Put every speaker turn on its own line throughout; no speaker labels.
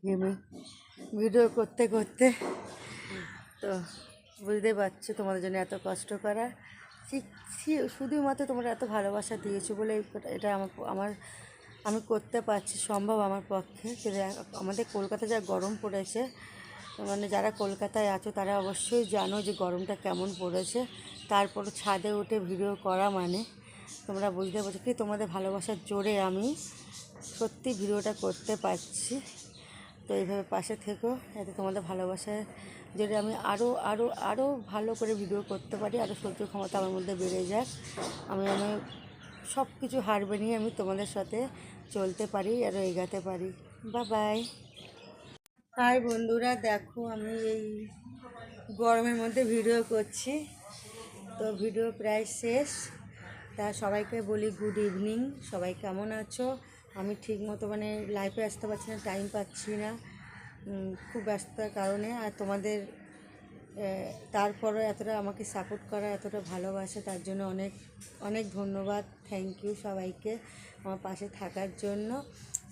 ঘেমে ভিডিও করতে করতে তো বুঝতে পারছো তোমাদের জন্য এত কষ্ট করা শুধুমাত্র তোমরা এত ভালোবাসা দিয়েছো বলে এটা আমার আমি করতে পারছি, সম্ভব আমার পক্ষে। কিন্তু আমাদের কলকাতায় যা গরম পড়েছে, মানে যারা কলকাতায় আছো তারা অবশ্যই জানো যে গরমটা কেমন পড়েছে। তারপর ছাদে উঠে ভিডিও করা মানে তোমরা বুঝতে পারছো কি তোমাদের ভালোবাসার জোরে আমি সত্যি ভিডিওটা করতে পারছি। তো এইভাবে পাশে থেকো, এতে তোমাদের ভালোবাসায় যদি আমি আরও ভালো করে ভিডিও করতে পারি, আরও সহ্য ক্ষমতা আমার মধ্যে বেড়ে যাক, আমি সব কিছু হার নিয়ে আমি তোমাদের সাথে চলতে পারি, আরও এগাতে পারি। বাই। হাই বন্ধুরা, দেখো আমি এই গরমের মধ্যে ভিডিও করছি, তো ভিডিও প্রায় শেষ। তা সবাইকে বলি গুড ইভিনিং, সবাই কেমন আছো? আমি ঠিক মতো মানে লাইফে আসতে পারছি না, টাইম পাচ্ছি না, খুব ব্যস্ততার কারণে। আর তোমাদের তারপরে এতটা আমাকে সাপোর্ট করা, এতটা ভালোবাসা, তার জন্য অনেক অনেক ধন্যবাদ, থ্যাংক ইউ সবাইকে আমার পাশে থাকার জন্য।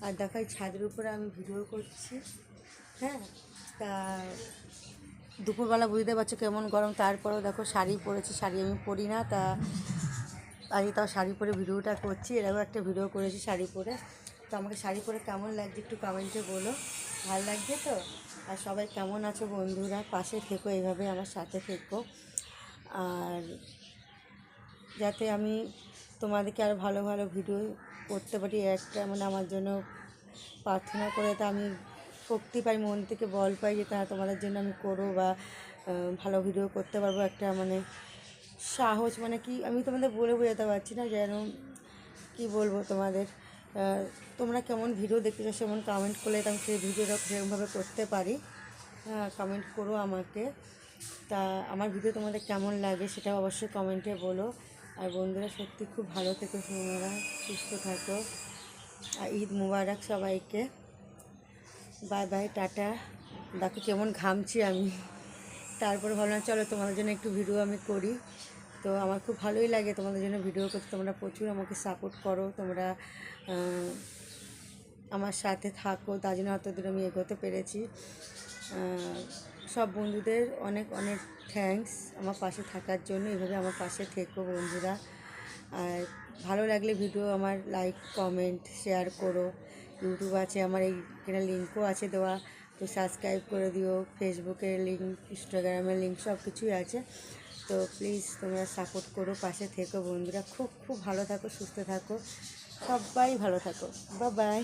আর দেখো এই ছাদের উপরে আমি ভিডিও করছি, হ্যাঁ। তা দুপুরবেলা বুঝতে পারছো কেমন গরম, তারপরেও দেখো শাড়ি পরেছি, শাড়ি আমি পরি না, তা আজকে তাও শাড়ি পরে ভিডিওটা করছি। এরকম একটা ভিডিও করেছি শাড়ি পরে। তো আমাকে শাড়ি পরে কেমন লাগছে একটু কমেন্টে বলো, ভালো লাগছে তো? আর সবাই কেমন আছো বন্ধুরা, পাশে থেকো, এইভাবে আমার সাথে থেকো, আর যাতে আমি তোমাদেরকে আরও ভালো ভালো ভিডিও করতে পারি, একটা মানে আমার জন্য প্রার্থনা করে, তা আমি শক্তি পাই, মন থেকে বল পাই যে তা তোমাদের জন্য আমি করবো বা ভালো ভিডিও করতে পারবো, একটা মানে সাহস, মানে কি আমি তোমাদের বলে বোঝাতে পারছি না, যেন কি বলবো তোমাদের। তোমরা কেমন ভিডিও দেখতে চাও সেমন কমেন্ট করলে আমি সেই ভিডিওটা সেরকমভাবে করতে পারি। কমেন্ট করো আমাকে, তা আমার ভিডিও তোমাদের কেমন লাগে সেটা অবশ্যই কমেন্টে বলো। আর বন্ধুরা সত্যি খুব ভালো থেকো, তোমরা সুস্থ থাকো, আর ঈদ মুবারক সবাইকে। Bye bye, tata. দেখো কেমন ঘামছি আমি, তারপরে ভাবলাম চলো তোমাদের জন্য একটু ভিডিও আমি করি। তো আমার খুব ভালোই লাগে তোমাদের জন্য ভিডিও করতে, তোমরা প্রচুর আমাকে সাপোর্ট করো, তোমরা আমার সাথে থাকো, তার জন্য অতদূর আমি এগোতে পেরেছি। সব বন্ধুদের অনেক অনেক থ্যাঙ্কস আমার পাশে থাকার জন্য, এভাবে আমার পাশে থেকো বন্ধুরা। আর ভালো লাগলে ভিডিও আমার লাইক কমেন্ট শেয়ার করো। ইউটিউব আছে আমার, এইখানে লিঙ্কও আছে দেওয়া, তো সাবস্ক্রাইব করে দিও। ফেসবুকের লিঙ্ক, ইনস্টাগ্রামের লিঙ্ক সব কিছুই আছে। তো প্লিজ তোমরা সাপোর্ট করো, পাশে থেকো বন্ধুরা। খুব খুব ভালো থাকো, সুস্থ থাকো, সবাই ভালো থাকো। বাই।